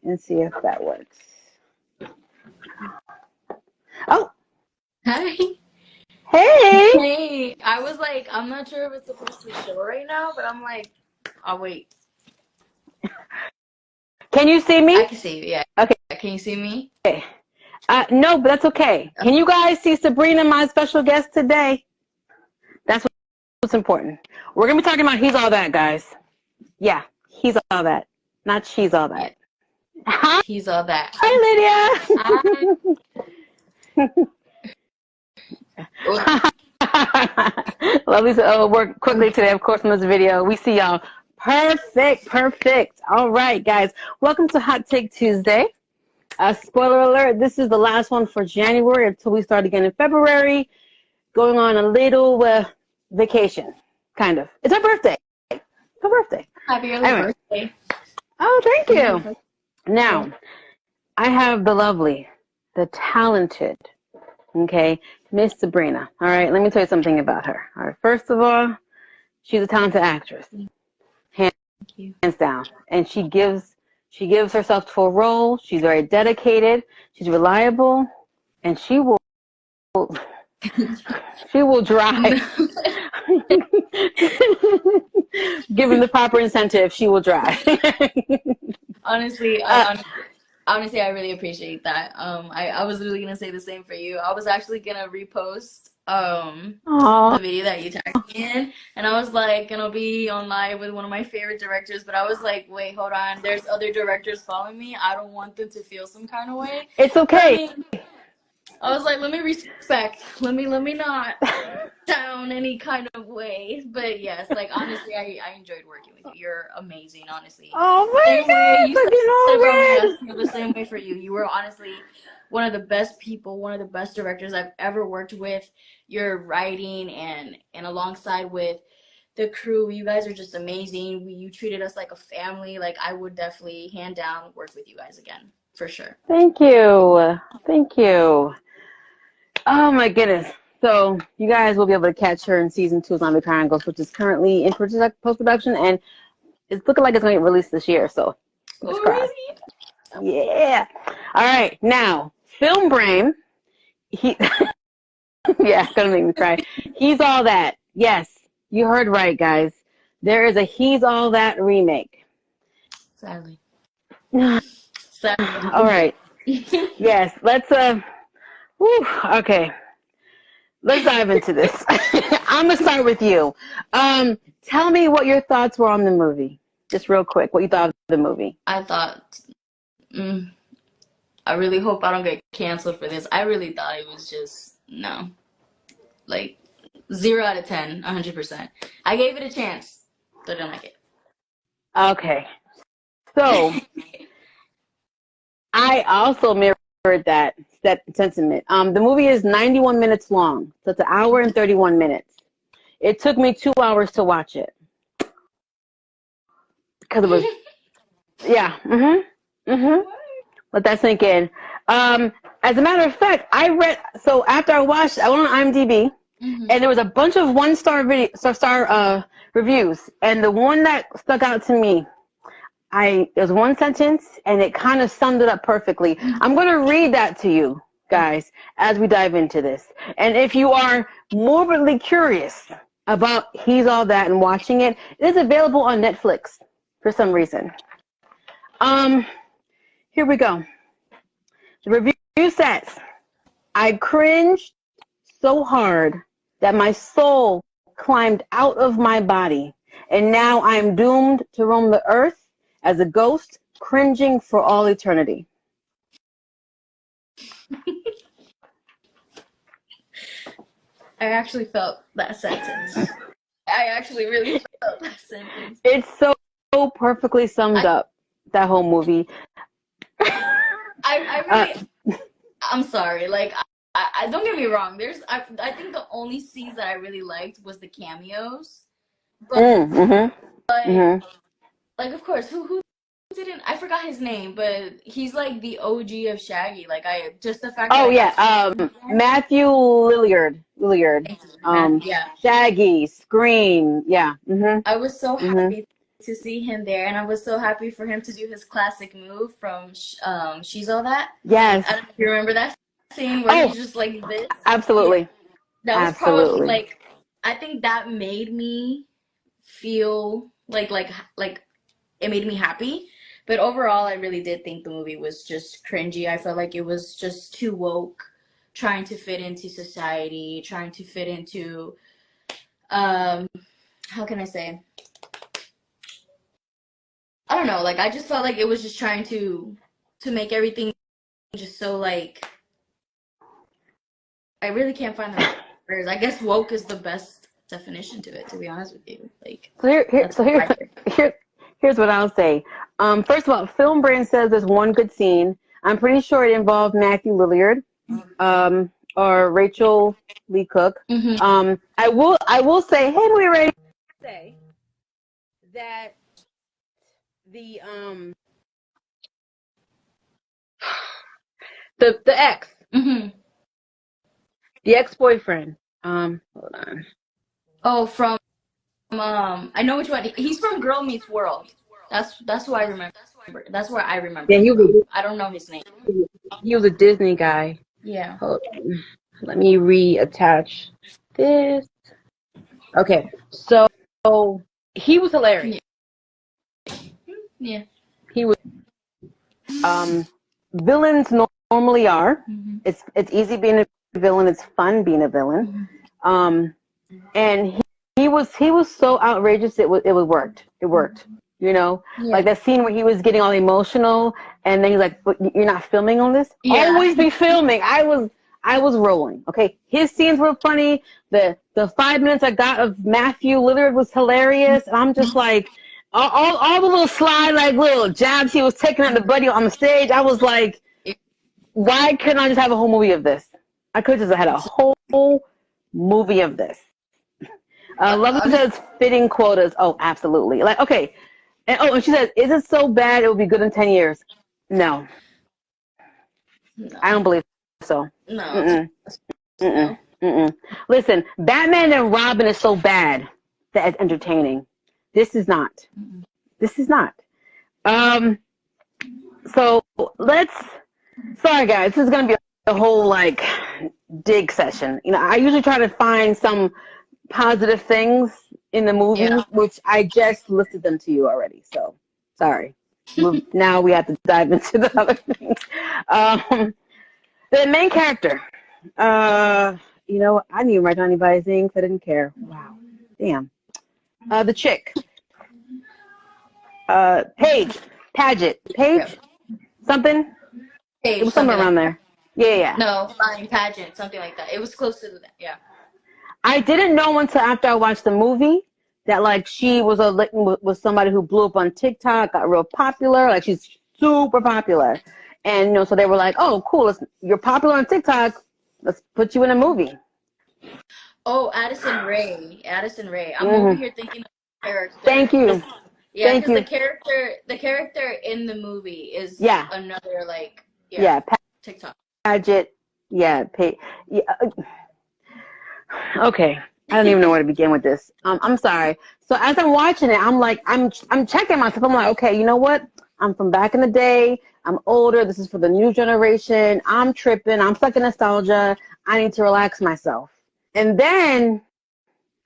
and see if that works. Oh. Hi. Hey. Hey. I was like, I'm not sure if it's supposed to show right now, but I'm like, I'll wait. Can you see me? I can see you, yeah. Okay. Can you see me? Okay. No, but that's okay. Can you guys see Sabrina, my special guest today? That's what's important. We're going to be talking about He's All That, guys. Yeah, He's All That, not She's All That. Yeah. Hi. He's All That. Hi, Lydia. Hi. Lovely to work quickly today, of course, in this video. We see y'all. Perfect. All right, guys. Welcome to Hot Take Tuesday. Spoiler alert, this is the last one for January until we start again in February. Going on a little vacation, kind of. It's our birthday. It's our birthday. Happy early birthday. Oh, thank you. Now, I have the lovely, the talented, okay, Miss Sabrina. All right, let me tell you something about her. All right, first of all, she's a talented actress, hands down, and she gives herself to a role. She's very dedicated. She's reliable, and she will drive. Given the proper incentive, she will drive. Honestly, honestly, I really appreciate that. I was really gonna say the same for you. I was actually gonna repost the video that you tagged me in, and I was like gonna be on live with one of my favorite directors, but I was like, wait, hold on, there's other directors following me. I don't want them to feel some kind of way. It's okay. I was like, let me respect. Let me not down any kind of way. But yes, like honestly, I enjoyed working with you. You're amazing, honestly. Oh my God, you said I feel the same way for you. You were honestly one of the best people, one of the best directors I've ever worked with. Your writing and alongside with the crew, you guys are just amazing. You treated us like a family. Like I would definitely hand down work with you guys again, for sure. Thank you. Oh my goodness. So you guys will be able to catch her in season 2 of Zombie Triangles, which is currently in post-production, and it's looking like it's going to get released this year. So, Really? Yeah. All right. Now, Film Brain. Yeah, it's going to make me cry. He's All That. Yes, you heard right, guys. There is a He's All That remake. Sadly. All right. Yes, let's okay. Let's dive into this. I'm gonna start with you. Tell me what your thoughts were on the movie. Just real quick, what you thought of the movie. I thought, I really hope I don't get canceled for this. I really thought it was just, no. Like, 0 out of 10, 100%. I gave it a chance, but I didn't like it. Okay. So, I also mirrored that sentiment. The movie is 91 minutes long, so it's 1 hour and 31 minutes. It took me 2 hours to watch it. Because it was, yeah, let that sink in. As a matter of fact, so after I watched, I went on IMDb, and there was a bunch of 1-star reviews, and the one that stuck out to me, it was one sentence, and it kind of summed it up perfectly. I'm going to read that to you, guys, as we dive into this. And if you are morbidly curious about He's All That and watching it, it is available on Netflix for some reason. Here we go. The review says, I cringed so hard that my soul climbed out of my body, and now I am doomed to roam the earth as a ghost, cringing for all eternity. I actually felt that sentence. I actually really felt that sentence. It's so perfectly summed up, that whole movie. I'm sorry. Like, I don't get me wrong. I think the only scenes that I really liked was the cameos. But, like, of course, who didn't? I forgot his name, but he's like the OG of Shaggy. Like, just the fact. Oh yeah, Matthew Lillard. Yeah. Shaggy, Scream. Yeah. I was so happy to see him there, and I was so happy for him to do his classic move from She's All That. Yes. I don't know if you remember that scene where he's just like this. Absolutely. Yeah. That was probably like, I think that made me feel like it made me happy. But overall, I really did think the movie was just cringy. I felt like it was just too woke, trying to fit into society, trying to fit into, how can I say? I don't know. Like, I just felt like it was just trying to make everything just so, like, I really can't find the words. I guess woke is the best definition to it, to be honest with you. Like, here's what I'll say. First of all, Film Brand says there's one good scene. I'm pretty sure it involved Matthew Lillard, or Rachel Lee Cook. Mm-hmm. I will say, hey, we ready to say that the ex, Mm-hmm. the ex-boyfriend. Hold on. Oh, from I know which one. He's from Girl Meets World. That's who I remember. That's where I remember. Yeah, I don't know his name. He was a Disney guy. Yeah. Hold on. Let me reattach this. Okay, so he was hilarious. Yeah. He was. Villains normally are. Mm-hmm. It's easy being a villain. It's fun being a villain. Mm-hmm. And he was so outrageous. It worked. It worked. You know, like that scene where he was getting all emotional, and then he's like, "But you're not filming on this? Yeah. Always be filming." I was rolling. Okay, his scenes were funny. The 5 minutes I got of Matthew Lillard was hilarious. And I'm just like, all the little slide, like little jabs he was taking at the buddy on the stage. I was like, why couldn't I just have a whole movie of this? I could just have had a whole movie of this. Lovely says fitting quotas. Oh, absolutely. Like, okay. And she says, is it so bad it will be good in 10 years? No. I don't believe so. No. Listen, Batman and Robin is so bad that it's entertaining. This is not. This is not. So sorry guys, this is going to be a whole like dig session. You know, I usually try to find some positive things in the movie, which I just listed them to you already. So sorry. Now we have to dive into the other things. The main character. You know, I didn't even write down anybody's name because I didn't care. Wow. Damn. The chick. Paige. Something? Paige, it was somewhere around there. Yeah. No, flying pageant, something like that. It was close to that, yeah. I didn't know until after I watched the movie that like she was somebody who blew up on TikTok, got real popular. Like she's super popular, and you know, so they were like, "Oh, cool! You're popular on TikTok. Let's put you in a movie." Oh, Addison Rae. I'm over here thinking of the character. Thank you. Yeah, because the character in the movie is another like TikTok pageant. Okay, I don't even know where to begin with this. I'm sorry. So as I'm watching it, I'm like, I'm checking myself. I'm like, okay, you know what? I'm from back in the day. I'm older. This is for the new generation. I'm tripping. I'm stuck in nostalgia. I need to relax myself. And then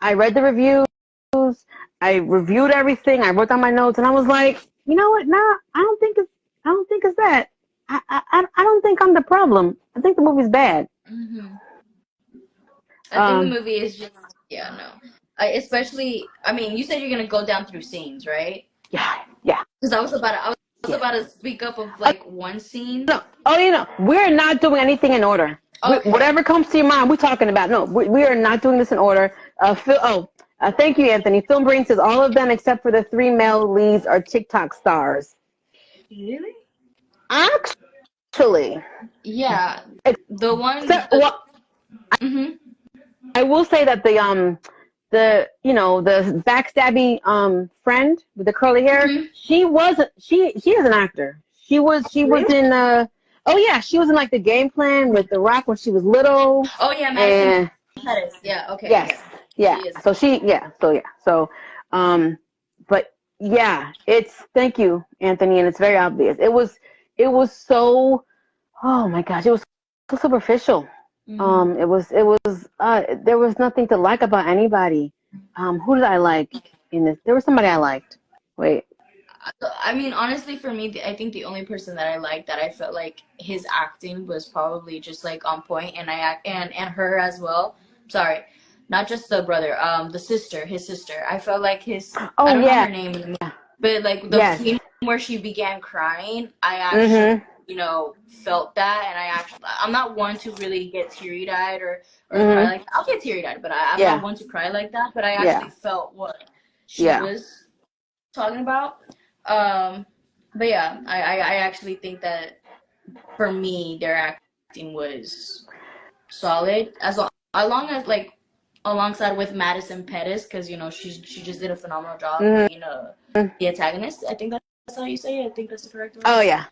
I read the reviews. I reviewed everything. I wrote down my notes, and I was like, you know what? Nah, I don't think it's that. I don't think I'm the problem. I think the movie's bad. Mm-hmm. I think the movie is just especially. I mean, you said you're gonna go down through scenes, right? Yeah. Because I was about to speak up of like one scene. No. Oh, you know, we're not doing anything in order. Okay. Whatever comes to your mind, we're talking about. No, we are not doing this in order. Thank you, Anthony. Film Brain says all of them except for the 3 male leads are TikTok stars. Really? Actually. Yeah. The one. I will say that the backstabby friend with the curly hair, she is an actor. She was in she was in like The Game Plan with The Rock when she was little. Oh yeah, Madison Pettis. Yeah, okay. Yes. Yeah. So but yeah, thank you, Anthony, and it's very obvious. It was so, oh my gosh, it was so superficial. There was nothing to like about anybody. Who did I like in this? There was somebody I liked. Wait. I mean, honestly, for me, I think the only person that I liked that I felt like his acting was probably just like on point, and her as well. Sorry, not just the brother, the sister, his sister. I felt like I Oh don't know yeah. her name, but like the Yes. scene where she began crying, I actually, Mhm. felt that, and I'm not one to really get teary eyed or cry Mhm. like I'll get teary eyed, but I'm not Yeah. one to cry like that. But I Yeah. actually felt what she Yeah. was talking about. Um, but yeah, I actually think that for me, their acting was solid along as like alongside with Madison Pettis, because she just did a phenomenal job Mhm. being the antagonist. I think that's how you say it. I think that's the correct word. Oh yeah.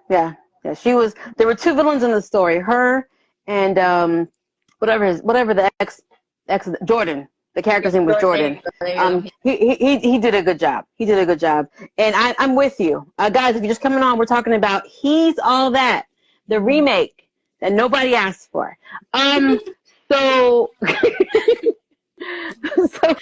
Yeah. Yeah. She was. There were two villains in the story. Her and whatever the ex Jordan. The Yeah, character's name was Jordan, there Jordan. you go. There you go. He did a good job. He did a good job. And I'm with you, guys. If you're just coming on, we're talking about He's All That, the remake that nobody asked for. So so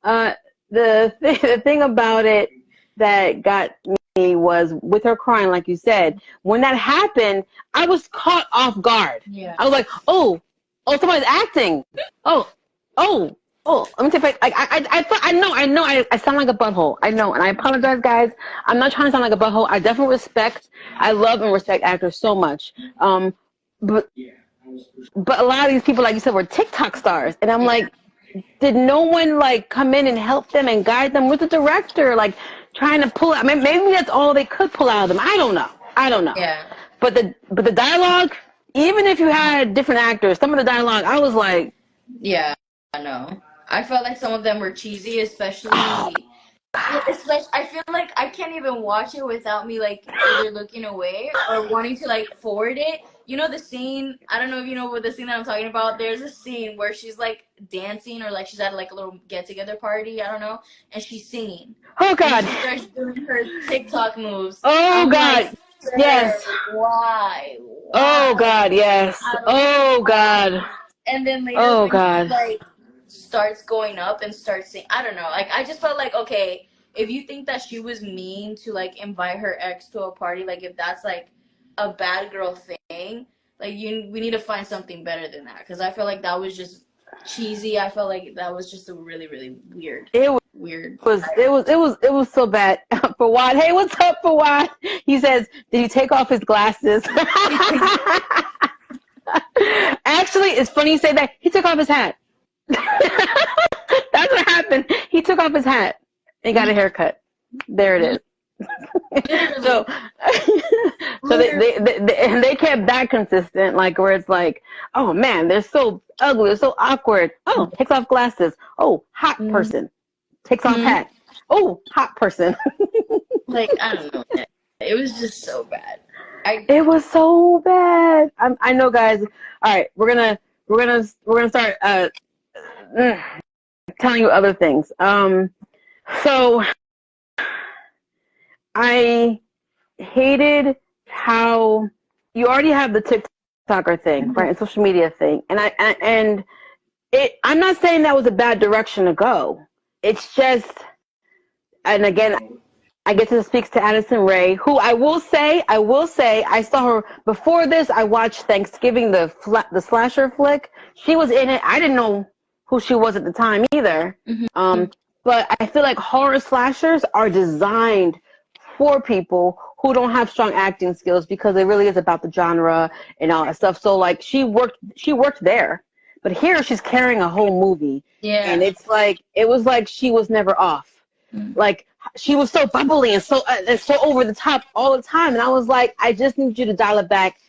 uh, the thing about it that got me was with her crying, like you said. When that happened, I was caught off guard. Yeah. I was like, oh, somebody's acting. Oh, oh, oh. Let me see if I thought I sound like a butthole. I know, and I apologize, guys. I'm not trying to sound like a butthole. I definitely I love and respect actors so much. But a lot of these people, like you said, were TikTok stars, and I'm like, did no one like come in and help them and guide them with the director, like trying to pull out? Maybe that's all they could pull out of them. I don't know. Yeah. But the dialogue, even if you had different actors, some of the dialogue, I was like, Yeah, I know. I felt like some of them were cheesy, especially. oh, I feel like I can't even watch it without me like either looking away or wanting to like forward it. You know the scene? I don't know if you know what the scene that I'm talking about. There's a scene where she's like dancing or like she's at like a little get together party. I don't know, and she's singing. oh God, And she starts doing her TikTok moves. oh I'm like, God, sir, yes, why? oh Why? God, yes, I don't oh God, And then later oh when she God. like starts going up and starts saying, I don't know, like I just felt like, okay, if you think that she was mean to like invite her ex to a party, like if that's like a bad girl thing, like we need to find something better than that, because I felt like that was just cheesy. I felt like that was just a really really It weird. was so bad. Fawad, hey, what's up, Fawad? He says, did he take off his glasses? Actually, it's funny you say that. He took off his hat. That's what happened. He took off his hat and got a haircut. There it is. So, so they kept that consistent, like where it's like, oh man, they're so ugly, they're so awkward. Oh, takes off glasses. Oh, hot person. Takes off hat. Oh, hot person. Like I don't know. It was just so bad. It was so bad. I know, guys. All right, we're gonna start telling you other things. So I hated how you already have the TikToker thing, right, and social media thing, and I'm not saying that was a bad direction to go. It's just, and again, I guess it speaks to Addison Rae, who I will say, I saw her before this. I watched Thanksgiving, the slasher flick. She was in it. I didn't know who she was at the time either. But I feel like horror slashers are designed for people who don't have strong acting skills, because it really is about the genre and all that stuff. So like she worked there, but here she's carrying a whole movie, and it was like she was never off. Like she was so bubbly and so over the top all the time, and I was like, I just need you to dial it back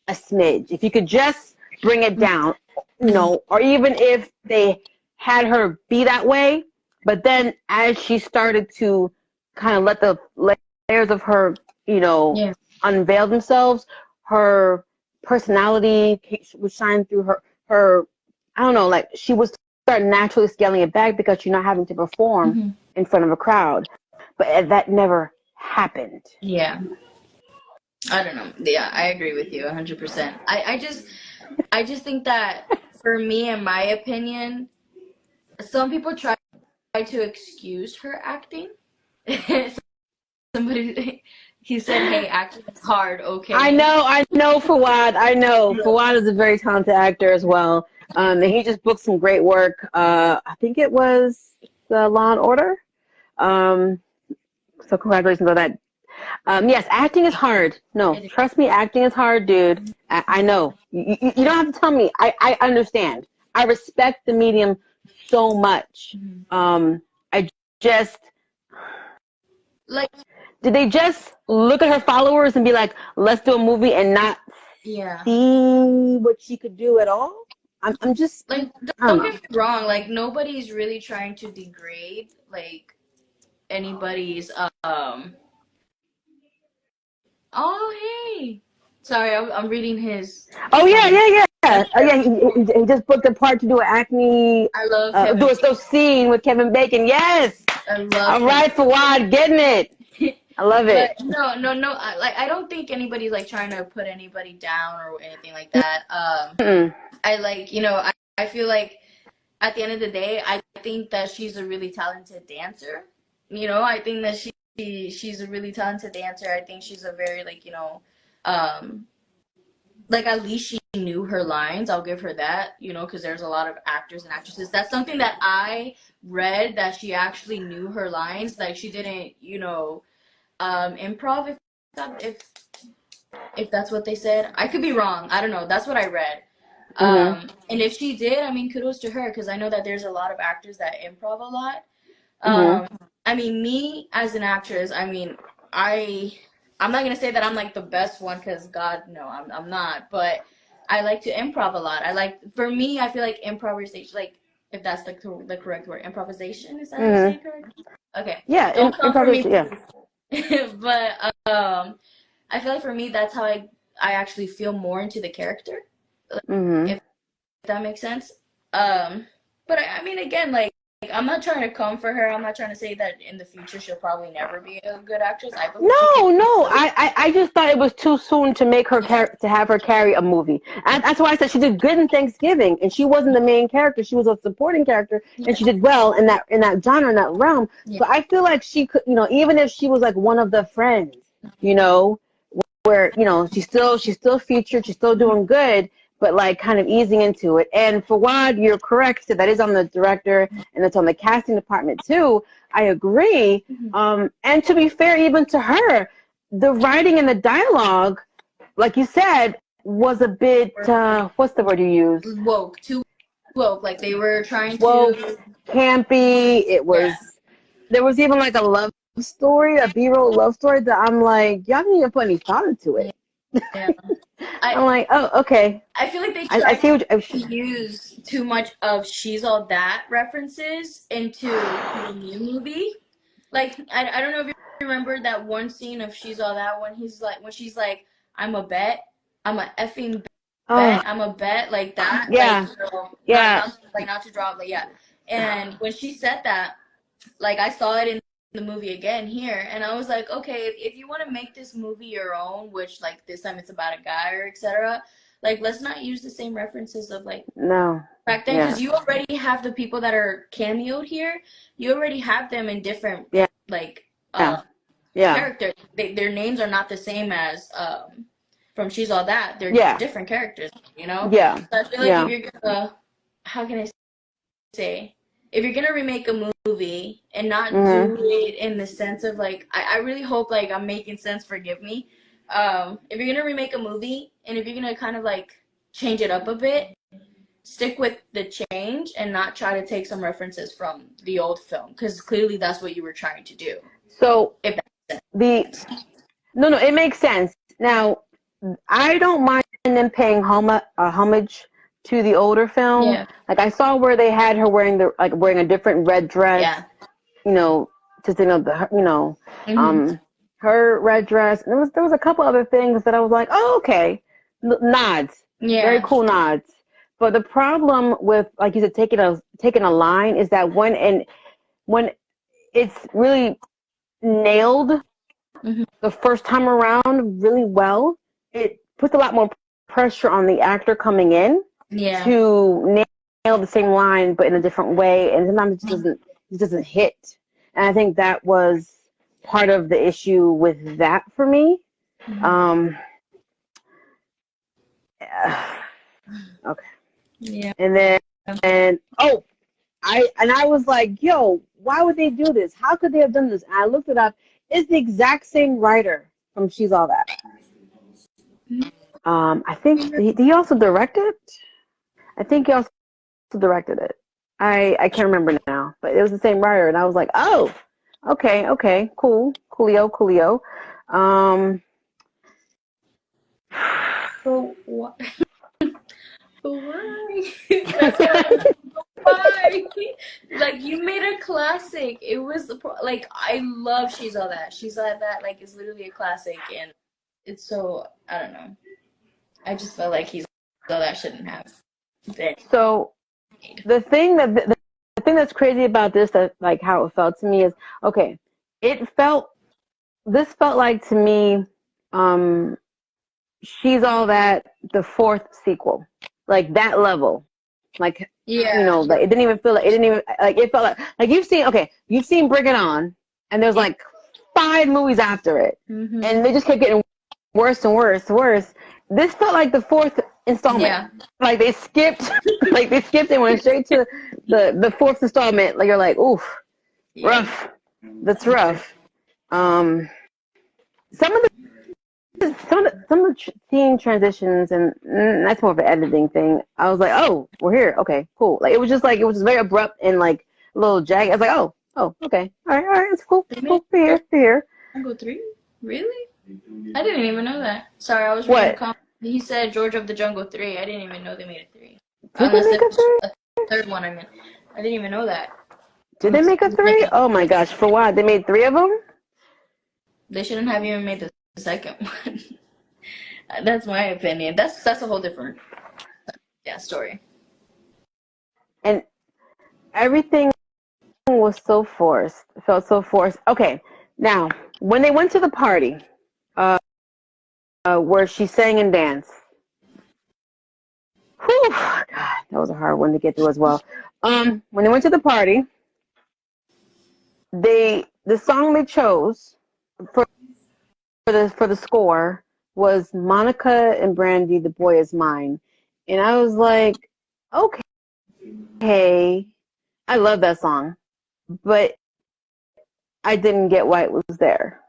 a smidge. If you could just bring it down, or even if they had her be that way, but then as she started to kind of let the layers of her, unveil themselves, her personality would shine through her. I don't know, like she was start naturally scaling it back because you're not having to perform in front of a crowd. But that never happened. Yeah. I don't know. Yeah, I agree with you 100%. I just think that for me, in my opinion, some people try to excuse her acting. Somebody, he said, "Hey, acting is hard." Okay. I know, Fawad. I know Fawad is a very talented actor as well. And he just booked some great work. I think it was Law and Order. So congratulations on that. Yes, acting is hard. No, trust me, acting is hard, dude. I know. You don't have to tell me. I understand. I respect the medium so much. I just like. Did they just look at her followers and be like, let's do a movie and not see what she could do at all? I'm just like, don't get me wrong. Like, nobody's really trying to degrade like anybody's Oh, hey. Sorry, I'm reading his. Oh yeah. Oh yeah, he just booked a part to do an Acne. I love do a scene with Kevin Bacon. Yes. I love. All right, Fawad, getting it. I love it. No. I don't think anybody's like trying to put anybody down or anything like that. I like, I feel like at the end of the day, I think that she's a really talented dancer. I think that she's a really talented dancer. I think she's a very like at least she knew her lines. I'll give her that, because there's a lot of actors and actresses. That's something that I read, that she actually knew her lines. Like she didn't, improv, if that's what they said. I could be wrong. I don't know. That's what I read. And if she did, I mean, kudos to her, because I know that there's a lot of actors that improv a lot. I mean, me as an actress, I mean, I'm not gonna say that I'm like the best one, because God, no, I'm not. But I like to improv a lot. For me, I feel like improvisation, like if that's the correct word, improvisation, is that what I'm saying correct? Okay. Yeah, improvisation. Yeah. But I feel like for me, that's how I actually feel more into the character. If that makes sense. But I mean, again, like I'm not trying to come for her. I'm not trying to say that in the future she'll probably never be a good actress. No. I just thought it was too soon to make her to have her carry a movie. And that's why I said she did good in Thanksgiving, and she wasn't the main character. She was a supporting character, and she did well in that genre, in that realm. Yeah. But I feel like she could, even if she was like one of the friends, where she's still featured, she's still doing good, but like kind of easing into it. And Fawad, you're correct. So that is on the director, and it's on the casting department too. I agree. And to be fair, even to her, the writing and the dialogue, like you said, was a bit, what's the word you used? Woke. Too woke. Like they were trying to... campy. It was, there was even like a love story, a B-roll love story that I'm like, y'all didn't even put any thought into it. Yeah. I'm like, oh, okay. I feel like they tried to use too much of She's All That references into the new movie. Like, I don't know if you remember that one scene of She's All That when she's like, I'm a bet, I'm a effing bet, I'm a bet, like that. Yeah. Like, not to drop, like, yeah. And when she said that, like, I saw it in the movie again here, and I was like, okay, if you want to make this movie your own, which like this time it's about a guy or etc., like let's not use the same references of like back then, because you already have the people that are cameoed here, you already have them in different characters. Their names are not the same as from She's All That. They're different characters, so I feel like if you're gonna, how can I say, if you're gonna remake a movie and not do it in the sense of like, I really hope like I'm making sense, forgive me. If you're gonna remake a movie and if you're gonna kind of like change it up a bit, stick with the change and not try to take some references from the old film, because clearly that's what you were trying to do. So if that makes sense. No, it makes sense. Now, I don't mind them paying homage to the older film. Yeah. Like I saw where they had her wearing a different red dress. Yeah. To signal her red dress. And there was a couple other things that I was like, oh, okay, nods. Yeah. Very cool nods. But the problem with, like you said, taking a line is that when it's really nailed the first time around really well. It puts a lot more pressure on the actor coming in to nail the same line but in a different way, and sometimes it doesn't hit. And I think that was part of the issue with that for me. Okay. Yeah. And I was like, yo, why would they do this? How could they have done this? And I looked it up. It's the exact same writer from She's All That. I think did he also direct it? I think he also directed it. I can't remember now, but it was the same writer, and I was like, oh, okay, coolio. So what? Why? That's what why? Like, you made a classic. It was like, I love She's All That. She's All That, like, it's literally a classic, and it's so, I don't know. I just felt like He's All That shouldn't have been. So the thing that's crazy about this, that like how it felt to me is, okay, this felt like to me, She's All That, the fourth sequel, like that level, like, you know, like it didn't even feel like, it felt like you've seen Bring It On, and there's like 5 movies after it, and they just kept getting worse and worse. This felt like the 4th installment. Yeah. Like they skipped and went straight to the 4th installment. Like, you're like, oof, rough. That's rough. Some of the scene transitions, and that's more of an editing thing. I was like, oh, we're here. Okay, cool. Like, it was just very abrupt and like a little jagged. I was like, oh, okay, all right, it's cool. Cool. We're here. Jungle 3? Really? I didn't even know that. Sorry, I was reading a comment. He said George of the Jungle 3. I didn't even know they made a 3. Did they make a 3? A third one, I mean. I didn't even know that. Did they make a 3? Oh my gosh, for what? They made 3 of them? They shouldn't have even made the second one. That's my opinion. That's a whole different story. And everything was so forced. It felt so forced. Okay, now when they went to the party, where she sang and danced. Whew, God, that was a hard one to get through as well. When they went to the party, the song they chose for the score was Monica and Brandy, "The Boy Is Mine," and I was like, okay, I love that song, but I didn't get why it was there.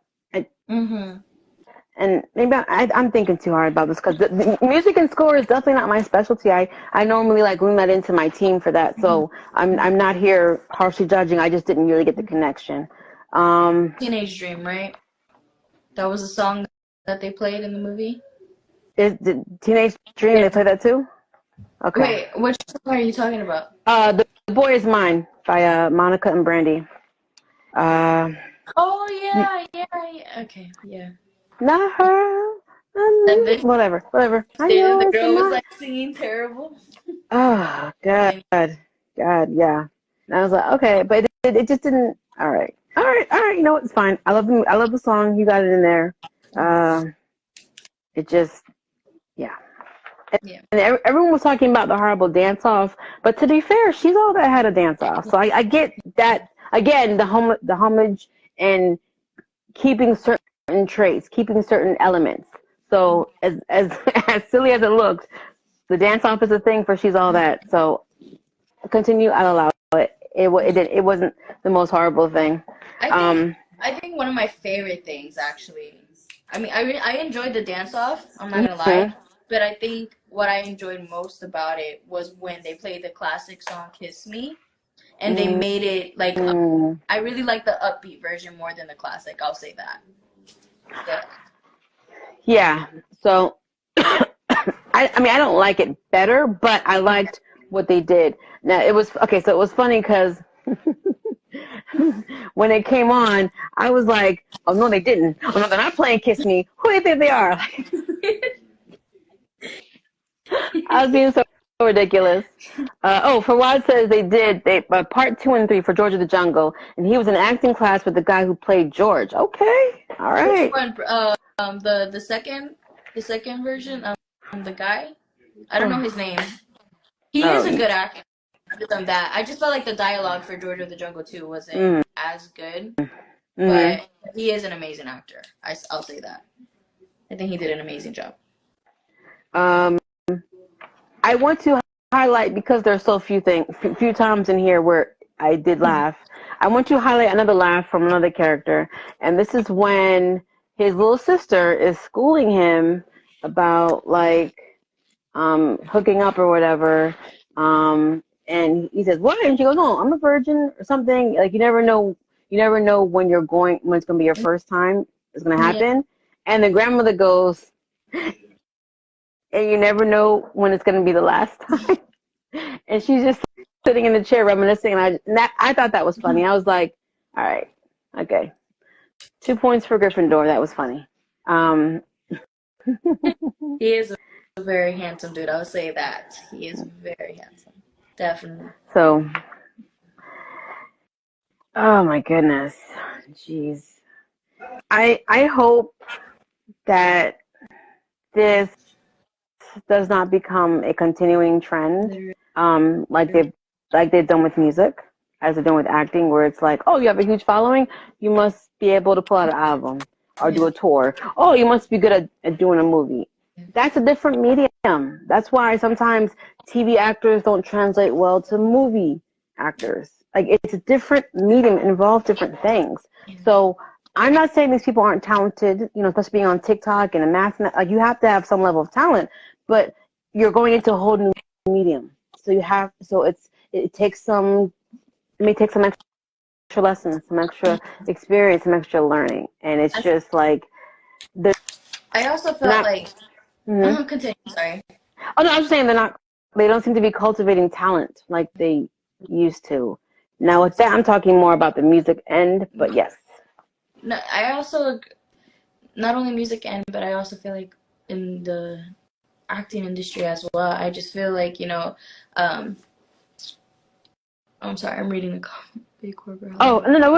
And maybe I'm thinking too hard about this, because the music and score is definitely not my specialty. I normally like room that into my team for that, so I'm not here harshly judging. I just didn't really get the connection. Teenage Dream, right? That was a song that they played in the movie. The Teenage Dream, they play that too? Okay. Wait, which song are you talking about? The Boy Is Mine by Monica and Brandy. Oh yeah. Okay, yeah. Not her. Whatever. The girl was like singing terrible. Oh God, yeah. And I was like, okay, but it just didn't. All right. You know what? It's fine. I love the song. You got it in there. It just, yeah. And everyone was talking about the horrible dance off, but to be fair, She's All That had a dance off. So I get that. Again, the homage and keeping certain traits, keeping certain elements. So as silly as it looks, the dance off is a thing for She's All That. So continue. I'll allow it. It wasn't the most horrible thing. I think one of my favorite things, actually. I mean, I enjoyed the dance off. I'm not gonna lie, but I think what I enjoyed most about it was when they played the classic song "Kiss Me," and they made it like I really like the upbeat version more than the classic. I'll say that. Yeah. So I mean, I don't like it better, but I liked what they did. Now it was okay. So it was funny because when it came on, I was like, "Oh no, they didn't. Oh no, they're not playing Kiss Me. Who do you think they are?" I was being so ridiculous. Fawad says they part 2 and 3 for George of the Jungle, and he was in acting class with the guy who played George. Okay, all right. Which one? The second version. The guy. I don't know his name. He is a good actor. Other than that, I just felt like the dialogue for George of the Jungle 2 wasn't as good, but he is an amazing actor. I'll say that. I think he did an amazing job. I want to highlight, because there's so few times in here where I did laugh. I want to highlight another laugh from another character, and this is when his little sister is schooling him about like hooking up or whatever, and he says, "What?" And she goes, "No, I'm a virgin," or something. Like you never know when it's gonna be your first time it's gonna happen. Yeah. And the grandmother goes, "And you never know when it's gonna be the last time." And she's just sitting in the chair reminiscing, and I thought that was funny. I was like, "All right, okay, 2 points for Gryffindor." That was funny. He is a very handsome dude. I would say that he is very handsome, definitely. So, oh my goodness, jeez. I hope that this does not become a continuing trend, like they've done with music, as they're doing with acting, where it's like, oh, you have a huge following, you must be able to pull out an album or do a tour. Oh, you must be good at doing a movie. That's a different medium. That's why sometimes TV actors don't translate well to movie actors. Like, it's a different medium, it involves different things. So I'm not saying these people aren't talented, especially being on TikTok and a math, like you have to have some level of talent, but you're going into a whole new medium. So it takes some extra lessons, some extra experience, some extra learning. And it's just like, I also felt like, continue, sorry. Oh no, I was just saying they don't seem to be cultivating talent like they used to. Now with that, I'm talking more about the music end, but yes. No, I also, not only music end, but I also feel like in the acting industry as well, I just feel like, I'm sorry, I'm reading the big corporate. Oh, no.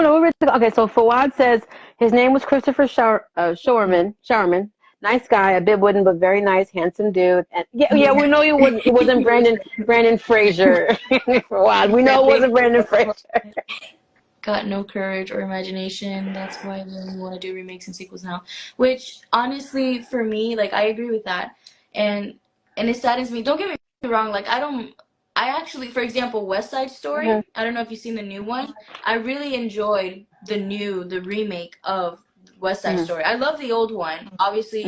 Okay, so Fawad says his name was Christopher Showerman. Nice guy, a bit wooden, but very nice, handsome dude. And yeah, we know it wasn't Brandon Fraser. Fawad, we know it wasn't Brandon Fraser. Got no courage or imagination. That's why they want to do remakes and sequels now. Which, honestly, for me, like, I agree with that. And it saddens me. Don't get me wrong. Like, I actually, for example, West Side Story, I don't know if you've seen the new one. I really enjoyed the remake of West Side Story. I love the old one. Obviously,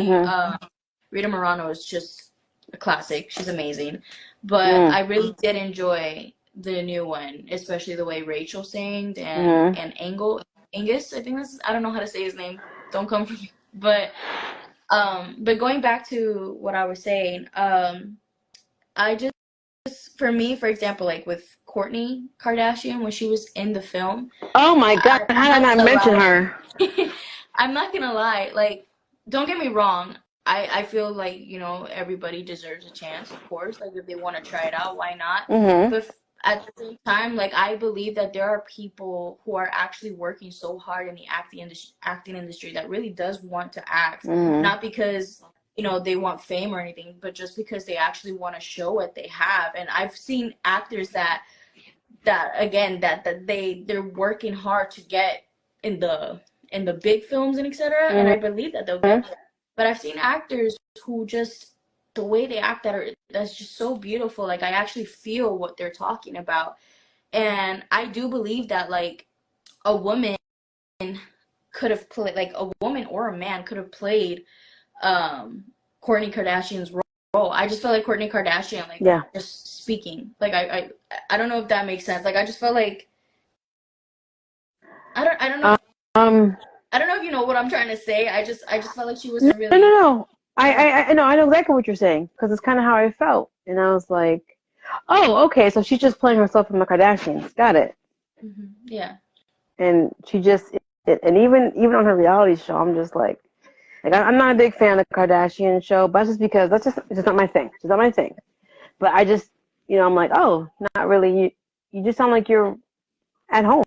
Rita Moreno is just a classic. She's amazing. But I really did enjoy the new one, especially the way Rachel sang and Angus, I think I don't know how to say his name. Don't come for me. But going back to what I was saying, I just, for me, for example, like with Kourtney Kardashian, when she was in the film. Oh my God, how did I not mention her? I'm not gonna lie, like, don't get me wrong. I feel like, everybody deserves a chance, of course. Like, if they want to try it out, why not? But at the same time, like, I believe that there are people who are actually working so hard in the acting industry that really does want to act, not because they want fame or anything, but just because they actually want to show what they have. And I've seen actors that they're working hard to get in the big films and etc. And I believe that they'll get there. But I've seen actors who just, the way they act, that's just so beautiful. Like, I actually feel what they're talking about. And I do believe that, like, a woman could have played, like, a woman or a man could have played Kourtney Kardashian's role. I just felt like Kourtney Kardashian, like, just speaking. Like, I don't know if that makes sense. Like, I just felt like, I don't know. I don't know if you know what I'm trying to say. I just felt like she wasn't really. No. I know exactly what you're saying, because it's kind of how I felt, and I was like, oh, okay, so she's just playing herself from the Kardashians. Got it. Yeah. And she just, and even on her reality show, I'm just like I'm not a big fan of the Kardashian show, but that's just because it's just not my thing. It's not my thing. But I just, I'm like, oh, not really. You just sound like you're at home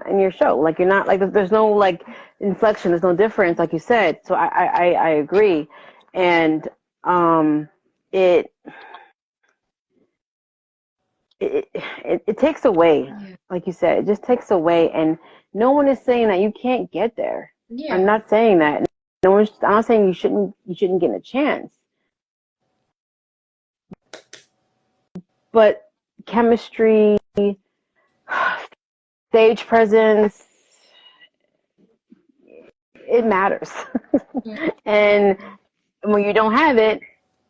in your show. Like you're not like there's no like inflection. There's no difference, like you said. So I agree, and it it takes away, like you said, it just takes away, and no one is saying that you can't get there. Yeah. I'm not saying that. I'm not saying you shouldn't get a chance. But chemistry, stage presence, it matters. And when you don't have it,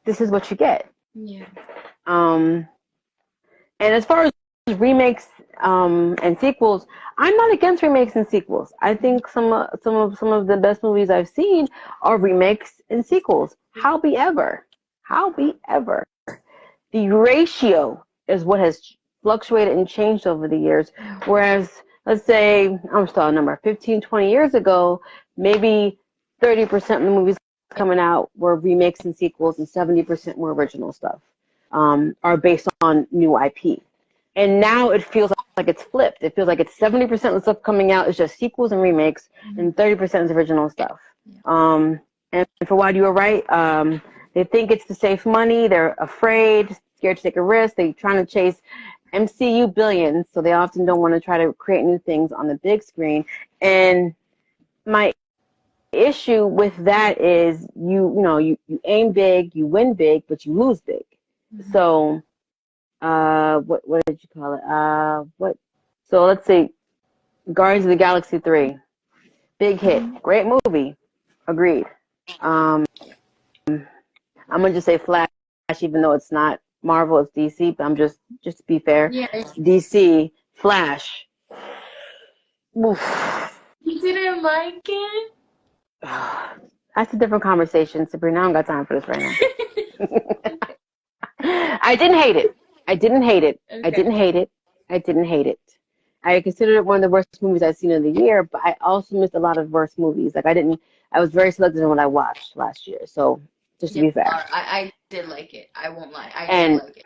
this is what you get. Yeah. And as far as remakes and sequels, I'm not against remakes and sequels. I think some of the best movies I've seen are remakes and sequels. However, the ratio is what has fluctuated and changed over the years. Whereas, let's say, I'm still a number, 15, 20 years ago, maybe 30% of the movies coming out were remakes and sequels, and 70% were original stuff, are based on new IP. And now it feels like it's flipped. It feels like it's 70% of the stuff coming out is just sequels and remakes, and 30% is original stuff. And for why you were right, they think it's to save money. They're afraid, scared to take a risk. They're trying to chase MCU billions, so they often don't want to try to create new things on the big screen. And my issue with that is you aim big, you win big, but you lose big. So what did you call it? So let's say Guardians of the Galaxy 3. Big hit. Great movie. Agreed. I'm gonna just say Flash, even though it's not Marvel, it's DC, but I'm just to be fair. Yeah. DC, Flash. Oof. You didn't like it? That's a different conversation, Sabrina. I don't got time for this right now. I didn't hate it. Okay. I didn't hate it. I considered it one of the worst movies I've seen of the year, but I also missed a lot of worst movies. Like I was very selective in what I watched last year. So just to be fair. I did like it. I won't lie. I did like it.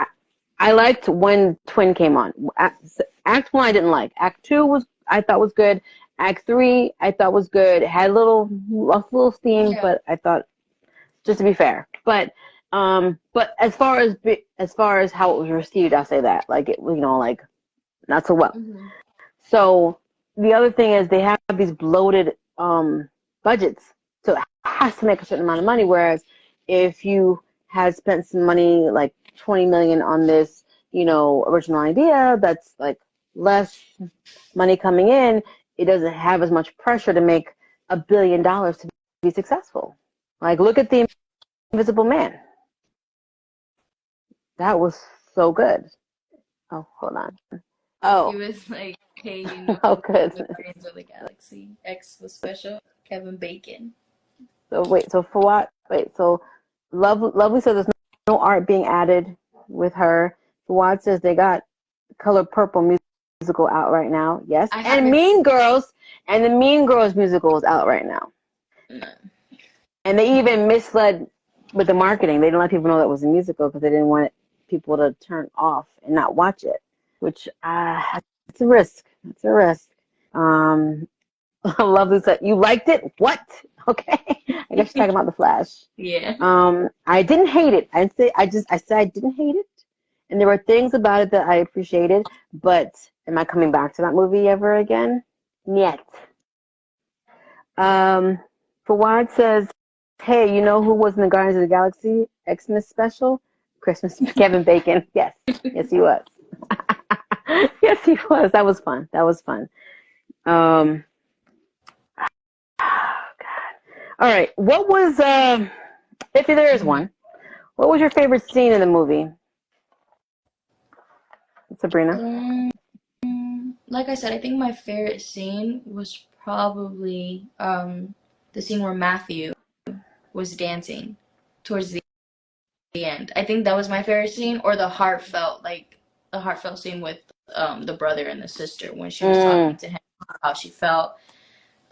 I liked when Twin came on. Act 1 I didn't like. Act 2 I thought was good. Act 3 I thought was good. It had a little steam, but I thought, just to be fair. But as far as how it was received, I'll say that like it like not so well. So the other thing is they have these bloated budgets, so it has to make a certain amount of money. Whereas if you had spent some money, like $20 million on this, original idea, that's like less money coming in. It doesn't have as much pressure to make $1 billion to be successful. Like look at The Invisible Man. That was so good. Oh, hold on. Oh. It was like, hey, good. Guardians of the Galaxy X was special. Kevin Bacon. So for what? So Lovely says there's no art being added with her. Fawad says they got Color Purple musical out right now. Yes. And Mean Girls. And the Mean Girls musical is out right now. No. And they even misled with the marketing. They didn't let people know that it was a musical because they didn't want people to turn off and not watch it, which it's a risk. It's a risk. Lovely said, you liked it? What? Okay. I guess you're talking about The Flash. Yeah. I didn't hate it. I said I didn't hate it. And there were things about it that I appreciated, but am I coming back to that movie ever again? Yet. Fawad says, hey, you know who was in the Guardians of the Galaxy Xmas special? Kevin Bacon. Yes. Yes, he was. Yes, he was. That was fun. Oh, God. All right. What was, if there is one, what was your favorite scene in the movie? Sabrina? Like I said, I think my favorite scene was probably the scene where Matthew was dancing towards the end. I think that was my favorite scene, or the heartfelt scene with the brother and the sister when she was talking to him about how she felt.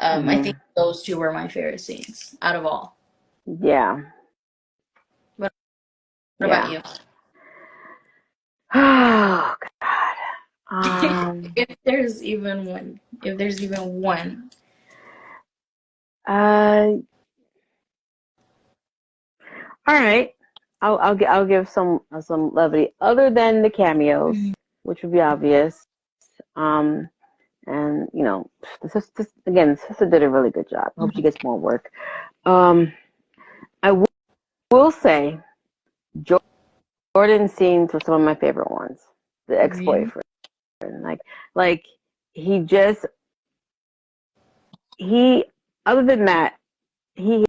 I think those two were my favorite scenes out of all. Yeah. What about you? Oh God. If there's even one. If there's even one. All right. I'll give some levity other than the cameos, which would be obvious. And the sister did a really good job. I hope she gets more work. I will say Jordan's scenes were some of my favorite ones. The ex-boyfriend, like other than that, he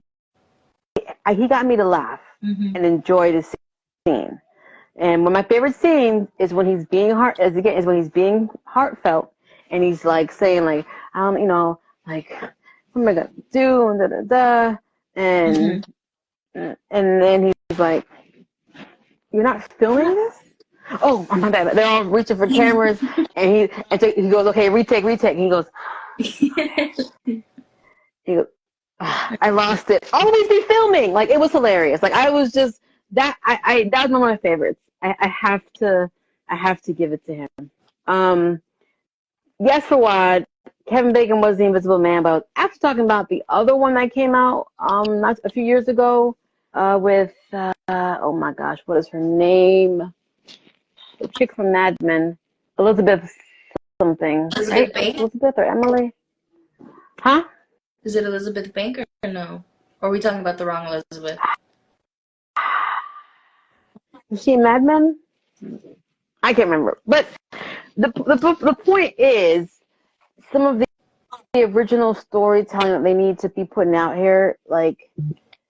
got me to laugh and enjoy the scene. And one of my favorite scenes is when he's being heartfelt, and he's like saying like, like, what am I gonna do? And da da da. And then he's like, "You're not filming this?" Oh, my bad. They're all reaching for cameras, and he goes, "Okay, retake." And he goes, I lost it. Always be filming. Like, it was hilarious. Like, I was just that that was one of my favorites. I have to give it to him. Yes, for what Kevin Bacon was the Invisible Man, but after talking about the other one that came out not a few years ago with oh my gosh, what is her name? The chick from Mad Men, Elizabeth something. Elizabeth Banks? Elizabeth or Emily? Huh? Is it Elizabeth Banks or no? Or are we talking about the wrong Elizabeth? Is she in Mad Men? I can't remember. But the point is, some of the original storytelling that they need to be putting out here, like,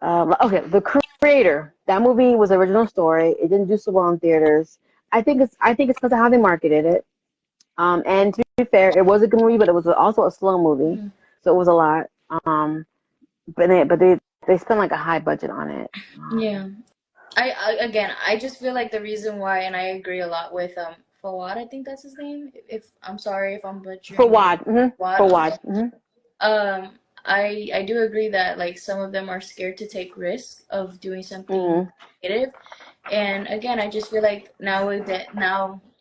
okay, The Creator. That movie was an original story. It didn't do so well in theaters. I think it's because of how they marketed it. And to be fair, it was a good movie, but it was also a slow movie, so it was a lot. But they spent like a high budget on it. Yeah. I just feel like the reason why, and I agree a lot with Fawad, I think that's his name. If I'm sorry if I'm butchering. Fawad. Fawad. I do agree that like some of them are scared to take risks of doing something creative, and again, I just feel like now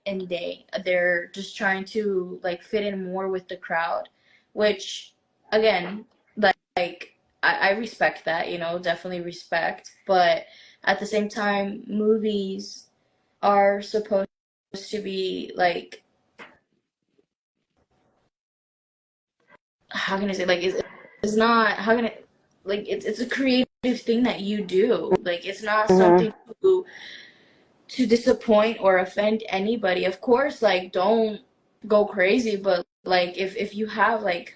and day they're just trying to like fit in more with the crowd, which again, like I respect that, definitely respect, but at the same time, movies are supposed to be like, how can I say, like, it's not, how can I, like, it's a creative thing that you do. Like, it's not something to disappoint or offend anybody. Of course, like, don't go crazy, but like if you have like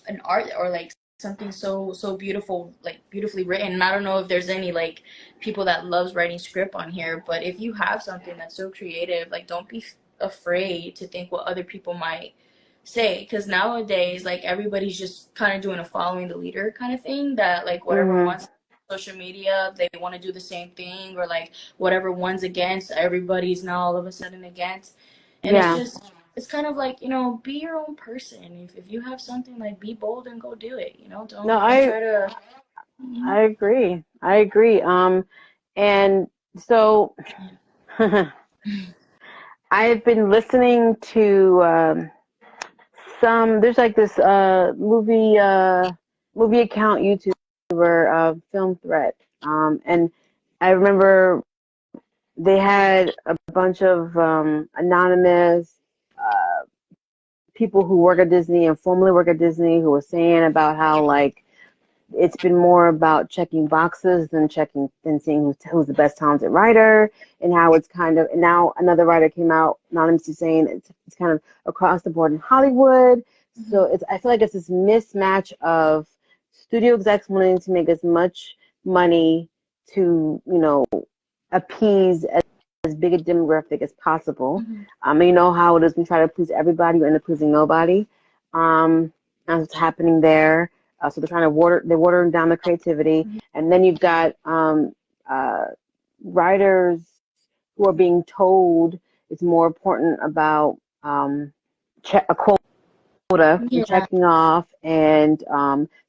an art or like something so beautiful, like beautifully written, and I don't know if there's any like people that loves writing script on here, but if you have something that's so creative, like, don't be afraid to think what other people might say, because nowadays like everybody's just kind of doing a following the leader kind of thing, that like whatever wants social media, they want to do the same thing, or like whatever one's against, everybody's now all of a sudden against, and it's kind of like, be your own person. If you have something, like, be bold and go do it, don't try to. I agree. And so I've been listening to there's like this movie account YouTuber, Film Threat, and I remember they had a bunch of anonymous people who work at Disney and formerly work at Disney who were saying about how, like, it's been more about checking boxes than seeing who's the best talented writer, and how it's kind of, and now another writer came out anonymously saying it's kind of across the board in Hollywood. So I feel like it's this mismatch of studio execs wanting to make as much money to, appease as big a demographic as possible. You know how it is. We try to please everybody, we end up pleasing nobody. That's what's happening there. So they're trying to they're watering down the creativity. And then you've got writers who are being told it's more important about a quota and checking off, and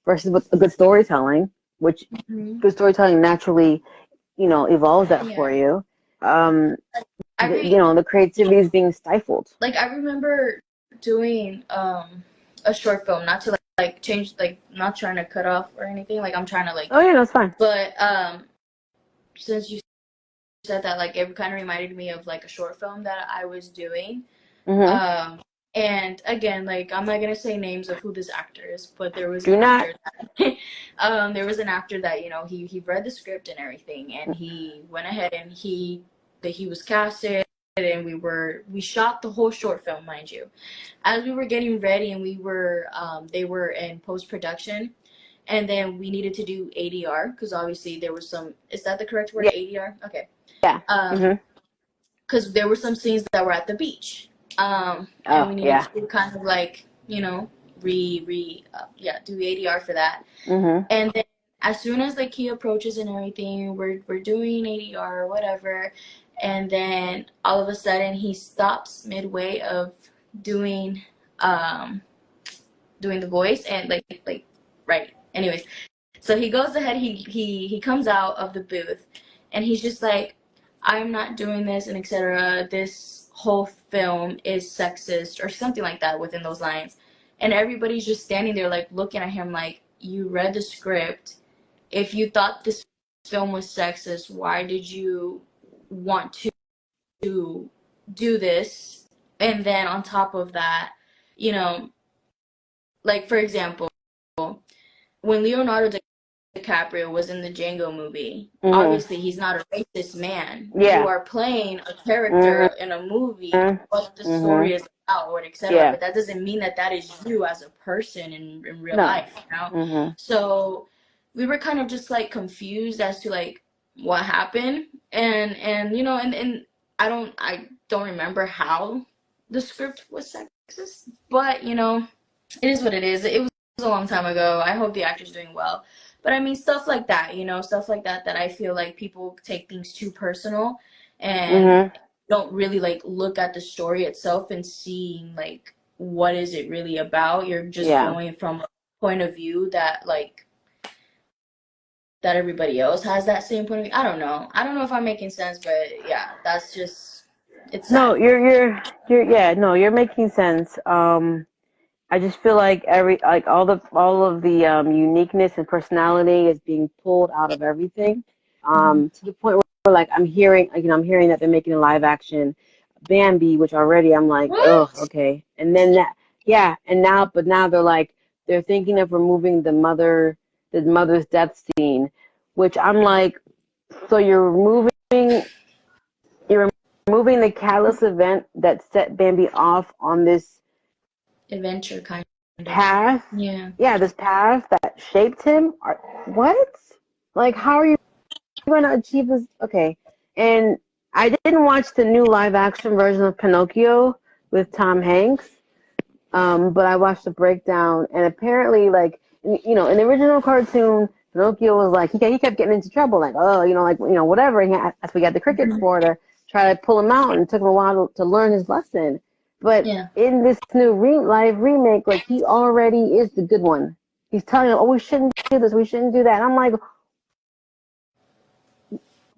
versus with a good storytelling, which good storytelling naturally, evolves that for you. the creativity is being stifled. Like, I remember doing a short film, not to like change, like, not trying to cut off or anything. Like, I'm trying to like. Oh yeah, that's fine. But since you said that, like, it kind of reminded me of like a short film that I was doing. Mm-hmm. And again, like, I'm not gonna say names of who this actor is, but there was Do an not. actor that, there was an actor that, he read the script and everything, and he went ahead and he was casted, and we shot the whole short film, mind you. As we were getting ready, and they were in post-production, and then we needed to do ADR, because obviously there was some, is that the correct word, ADR? Okay. Yeah. Because there were some scenes that were at the beach. And we needed to kind of like, do ADR for that. Mm-hmm. And then as soon as like he approaches and everything, we're doing ADR or whatever, and then all of a sudden he stops midway of doing the voice, and like right. Anyways, so he goes ahead, he comes out of the booth, and he's just like, I'm not doing this, and etc. This whole film is sexist, or something like that within those lines. And everybody's just standing there like looking at him like, you read the script. If you thought this film was sexist, why did you want to do this? And then on top of that, like, for example, when Leonardo DiCaprio was in the Django movie, obviously he's not a racist man. Yeah. You are playing a character in a movie, what the story is about, or etc. Yeah. But that doesn't mean that is you as a person in real life, So we were kind of just like confused as to like what happened, and and I don't remember how the script was sexist, but it is what it is. It was a long time ago. I hope the actor's doing well. But I mean, stuff like that, stuff like that I feel like people take things too personal and don't really like look at the story itself and see like what is it really about. You're just going from a point of view that like that everybody else has that same point of view. I don't know if I'm making sense, but yeah, that's just, it's sad. No, you're making sense. I just feel like all of the uniqueness and personality is being pulled out of everything, to the point where like I'm hearing that they're making a live action Bambi, which already I'm like, oh, okay. And then now they're thinking of removing the mother's death scene, which I'm like, so you're removing the catalyst event that set Bambi off on this adventure kind of path. This path that shaped him. What? Like, how are you going to achieve this? Okay. And I didn't watch the new live action version of Pinocchio with Tom Hanks, but I watched the breakdown, and apparently, like, in the original cartoon, Pinocchio was like, he kept getting into trouble, like, whatever. And that's we got the crickets for, to try to pull him out, and it took him a while to learn his lesson. But in this new live remake, like, he already is the good one. He's telling him, oh, we shouldn't do this, we shouldn't do that. And I'm like,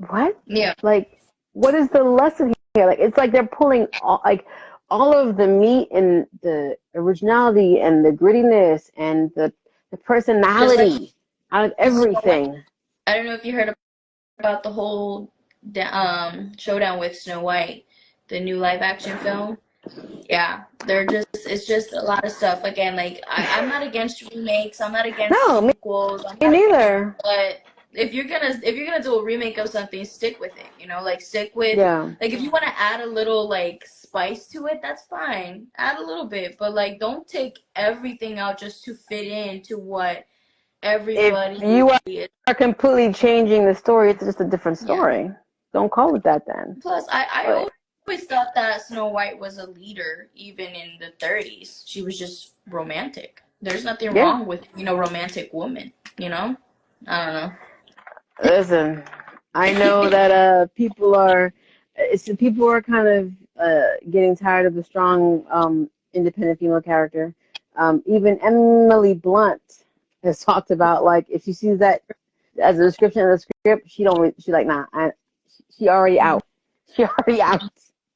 what? Yeah. Like, what is the lesson here? Like, it's like they're pulling all of the meat and the originality and the grittiness and the personality out of everything. I don't know if you heard about the whole showdown with Snow White, the new live action film. Yeah, it's just a lot of stuff. Again, like, I'm not against remakes. I'm not against sequels. Me neither. But if you're gonna do a remake of something, stick with it. Like, stick with, like, if you want to add a little like spice to it, that's fine. Add a little bit, but like, don't take everything out just to fit into what everybody. If you are completely changing the story, it's just a different story. Yeah. Don't call it that then. Plus, I always thought that Snow White was a leader, even in the 30s. She was just romantic. There's nothing wrong with, romantic women, I don't know. Listen, I know that people are kind of getting tired of the strong, independent female character. Even Emily Blunt has talked about, like, if she sees that as a description of the script, she's like, nah, she already out. She already out.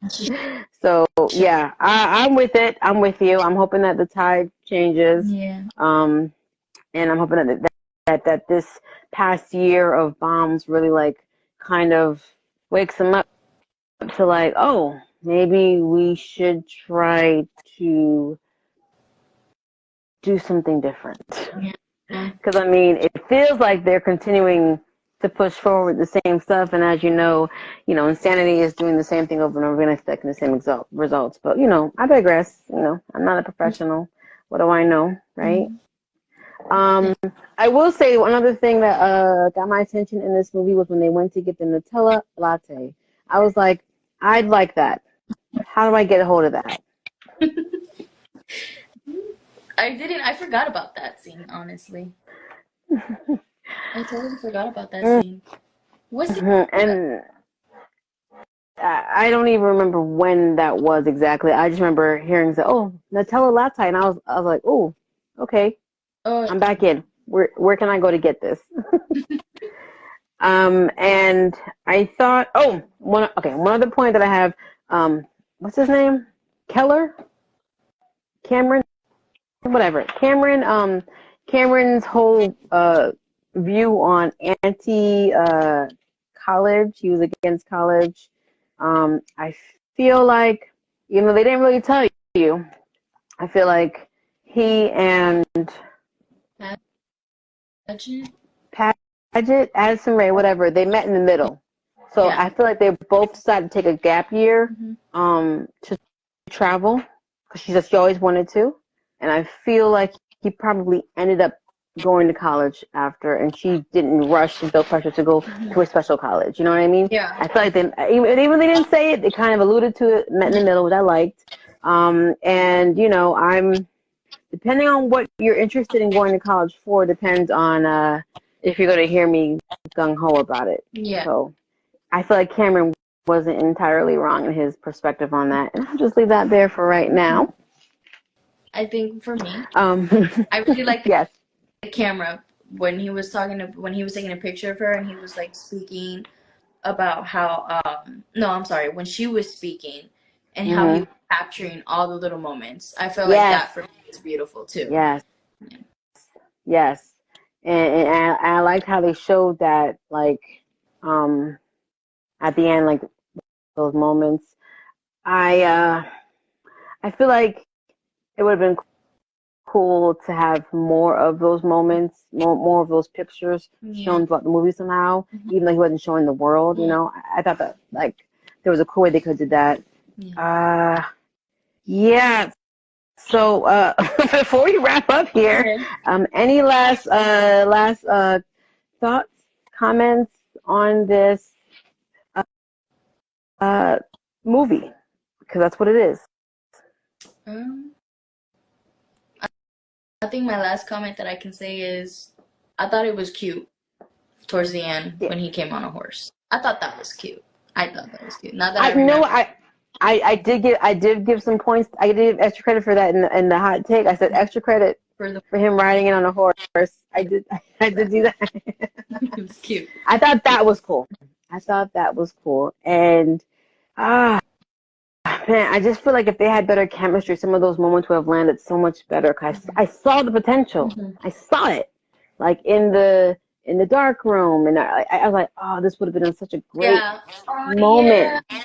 So yeah, I'm with it. I'm with you. I'm hoping that the tide changes. Yeah. And I'm hoping that this past year of bombs really like kind of wakes them up to like, oh, maybe we should try to do something different. Yeah. Because I mean, it feels like they're continuing to push forward the same stuff, and as insanity is doing the same thing over and over again, expecting the same results. But I digress. I'm not a professional. What do I know, right? I will say one other thing that got my attention in this movie was when they went to get the Nutella latte. I was like, I'd like that. How do I get a hold of that? I forgot about that scene, honestly. I totally forgot about that scene. What's the And I don't even remember when that was exactly. I just remember hearing say, "Oh, Nutella latte," and I was like, "Oh, okay, I'm back in. Where can I go to get this?" And I thought, one other point that I have, what's his name? Cameron, whatever. Cameron's whole view on anti college. He was against college. I feel like, they didn't really tell you. I feel like he and Paget, Addison Rae, whatever, they met in the middle. So yeah. I feel like they both decided to take a gap year to travel because she always wanted to. And I feel like he probably ended up going to college after, and she didn't rush and feel pressure to go to a special college. You know what I mean? Yeah. I feel like even they didn't say it, they kind of alluded to it, met in the middle, which I liked. And, I'm depending on what you're interested in going to college for depends on if you're going to hear me gung-ho about it. Yeah. So I feel like Cameron wasn't entirely wrong in his perspective on that. And I'll just leave that there for right now. I think for me, I really like the camera when he was taking a picture of her and he was like speaking about how, when she was speaking and how he was capturing all the little moments. I felt like that for me was beautiful too. Yes. Yeah. Yes. And I liked how they showed that, like, at the end, like, those moments. I feel like it would have been cool to have more of those moments, more of those pictures shown throughout the movie somehow, even though he wasn't showing the world, I thought that, like, there was a cool way they could have did that. Yeah. So, before we wrap up here, any last thoughts, comments on this movie? Because that's what it is. I think my last comment that I can say is I thought it was cute towards the end when he came on a horse. I thought that was cute. Not that I remember. I did give some points. I did give extra credit for that in the hot take. I said extra credit for him riding in on a horse. I did do that. It was cute. I thought that was cool. And man, I just feel like if they had better chemistry, some of those moments would have landed so much better. Cause I saw the potential. I saw it, like in the dark room, and I was like, oh, this would have been such a great moment. Yeah.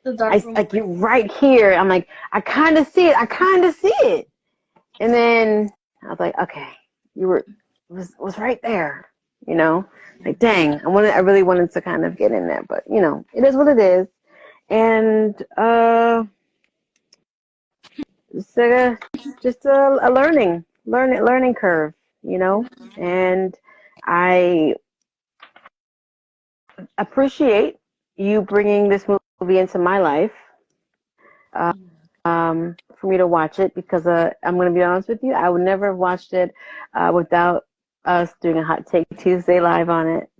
Like you're right here. I'm like, I kind of see it. And then I was like, okay, was right there. Like dang, I really wanted to kind of get in there, but it is what it is. And just a learning curve, and I appreciate you bringing this movie into my life for me to watch it, because I'm going to be honest with you, I would never have watched it without us doing a Hot Take Tuesday live on it.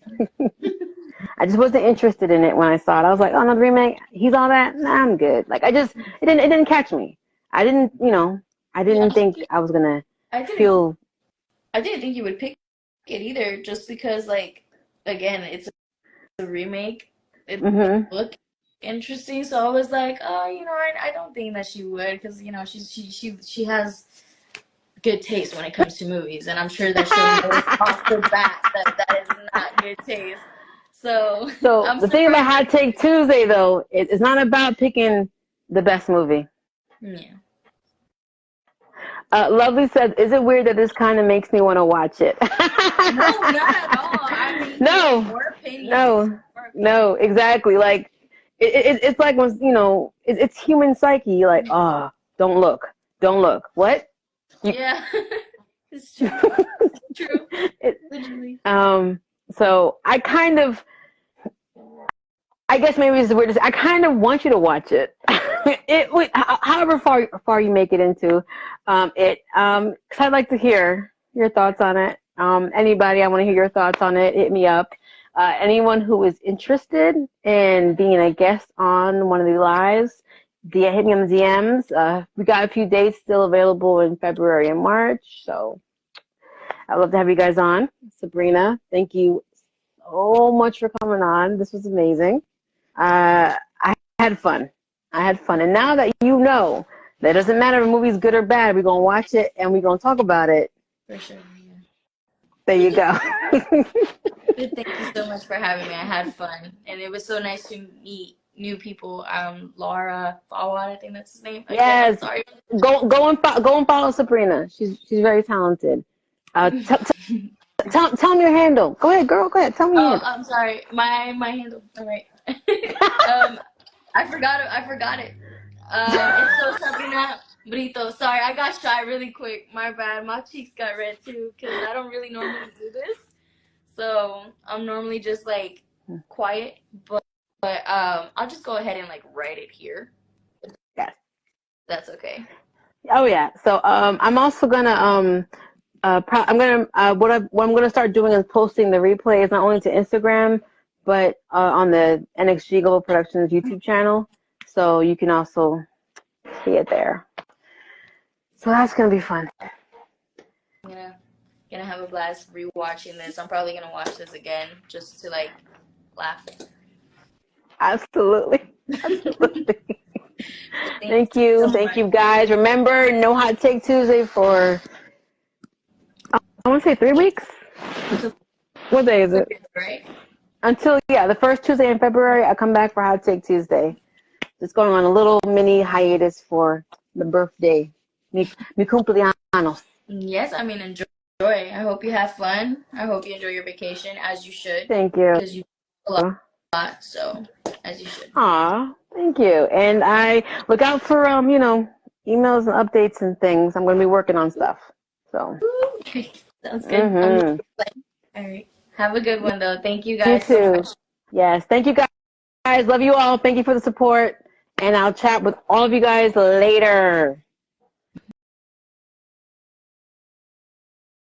I just wasn't interested in it when I saw it. I was like, oh no, the remake, he's all that? Nah, I'm good. Like it didn't catch me. I didn't think I was going to feel. I didn't think you would pick it either, just because, like, again, it's a remake. It look interesting. So I was like, oh, I don't think that she would, because she has good taste when it comes to movies, and I'm sure that she'll know off the bat that that is not good taste. So So I'm the thing about surprised Hot that Take Tuesday, though, it's not about picking the best movie. yeah. Lovely said, "Is it weird that this kind of makes me want to watch it?" No, not at all. I mean, No, more opinions. no, More no, opinions. exactly. Like it's like when it's human psyche. You're like, oh, don't look, don't look. What? You, Yeah, it's true. True. it, Literally. so I guess maybe it's the weirdest. I kind of want you to watch it. However far you make it into because I'd like to hear your thoughts on it. Anybody, I want to hear your thoughts on it. Hit me up. Anyone who is interested in being a guest on one of the lives, hit me on the DMs. We got a few dates still available in February and March, so I'd love to have you guys on. Sabrina, thank you so much for coming on. This was amazing. I had fun. I had fun. And now that you know that it doesn't matter if a movie's good or bad, we're going to watch it and we're going to talk about it. For sure. Yeah. There you go. Thank you so much for having me. I had fun. And it was so nice to meet new people. Laura Fawad, I think that's his name. Again, Yes. I'm sorry. Go and follow Sabrina. She's very talented. Tell me your handle. Go ahead, girl. Go ahead. Tell me your handle. I'm sorry. My handle. All right. I forgot it. It's so Sabrina Brito. Sorry, I got shy really quick. My bad. My cheeks got red too, because I don't really normally do this. So I'm normally just like quiet, but I'll just go ahead and like write it here. Yes. That's okay. Oh yeah. So I'm also gonna what I'm gonna start doing is posting the replays not only to Instagram but on the NXG Global Productions YouTube channel, so you can also see it there. So that's gonna be fun. I'm gonna have a blast rewatching this. I'm probably gonna watch this again just to like laugh. Absolutely. Thank you guys. Remember, no Hot Take Tuesday for I want to say 3 weeks. What day is it? Right. Until the first Tuesday in February, I come back for Hot Take Tuesday. Just going on a little mini hiatus for the birthday. Mi cumpleaños. Yes, I mean enjoy. I hope you have fun. I hope you enjoy your vacation as you should. Thank you. Because you do a lot, so as you should. Aw, thank you. And I look out for emails and updates and things. I'm going to be working on stuff. So. Sounds good. Mm-hmm. All right. Have a good one though. Thank you guys You too. so much. Yes. Thank you guys. Love you all. Thank you for the support. And I'll chat with all of you guys later.